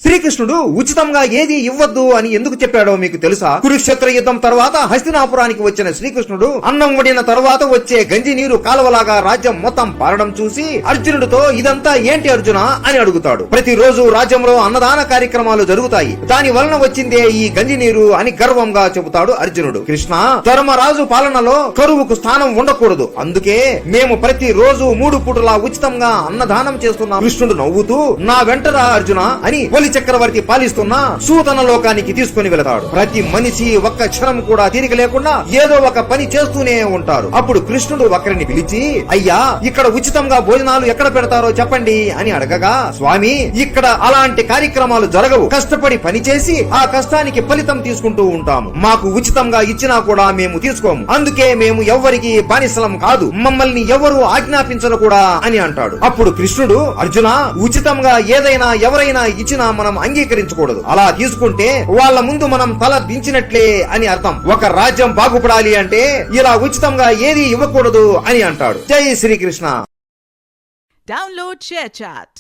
శ్రీకృష్ణుడు ఉచితంగా ఏది ఇవ్వద్దు అని ఎందుకు చెప్పాడో మీకు తెలుసా? కురుక్షేత్ర యుద్ధం తర్వాత హస్తినాపురానికి వచ్చిన శ్రీకృష్ణుడు అన్నం వడిన తర్వాత వచ్చే గంజి నీరు కాలువలాగా రాజ్యం మొత్తం పారడం చూసి అర్జునుడితో ఇదంతా ఏంటి అర్జున అని అడుగుతాడు. ప్రతిరోజు రాజ్యంలో అన్నదాన కార్యక్రమాలు జరుగుతాయి, దాని వలన వచ్చిందే ఈ గంజి నీరు అని గర్వంగా చెబుతాడు అర్జునుడు. కృష్ణ, ధర్మరాజు పాలనలో కరువుకు స్థానం ఉండకూడదు, అందుకే మేము ప్రతి రోజు 3 పూటలా ఉచితంగా అన్నదానం చేస్తున్నాం. కృష్ణుడు నవ్వుతూ, నా వెంటరా అర్జున అని చక్రవర్తి పాలిస్తున్న సూతన లోకానికి తీసుకుని వెళతాడు. ప్రతి మనిషి ఒక్క క్షణం కూడా తీరిక లేకుండా ఏదో ఒక పని చేస్తూనే ఉంటారు. అప్పుడు కృష్ణుడు ఒకరిని పిలిచి, అయ్యా, ఇక్కడ ఉచితంగా భోజనాలు ఎక్కడ పెడతారో చెప్పండి అని అడగగా, స్వామి, ఇక్కడ అలాంటి కార్యక్రమాలు జరగవు, కష్టపడి పని చేసి ఆ కష్టానికి ఫలితం తీసుకుంటూ ఉంటాము, మాకు ఉచితంగా ఇచ్చినా కూడా మేము తీసుకోము, అందుకే మేము ఎవ్వరికి బానిసలం కాదు, మమ్మల్ని ఎవరు ఆజ్ఞాపించరు కూడా అని అంటాడు. అప్పుడు కృష్ణుడు, అర్జున, ఉచితంగా ఏదైనా ఎవరైనా ఇచ్చినా మనం అంగీకరించకూడదు, అలా తీసుకుంటే వాళ్ళ ముందు మనం తల దించినట్లే అని అర్థం. ఒక రాజ్యం బాగుపడాలి అంటే ఇలా ఉచితంగా ఏది ఇవ్వకూడదు అని అంటాడు. జై శ్రీకృష్ణ. Download share chat.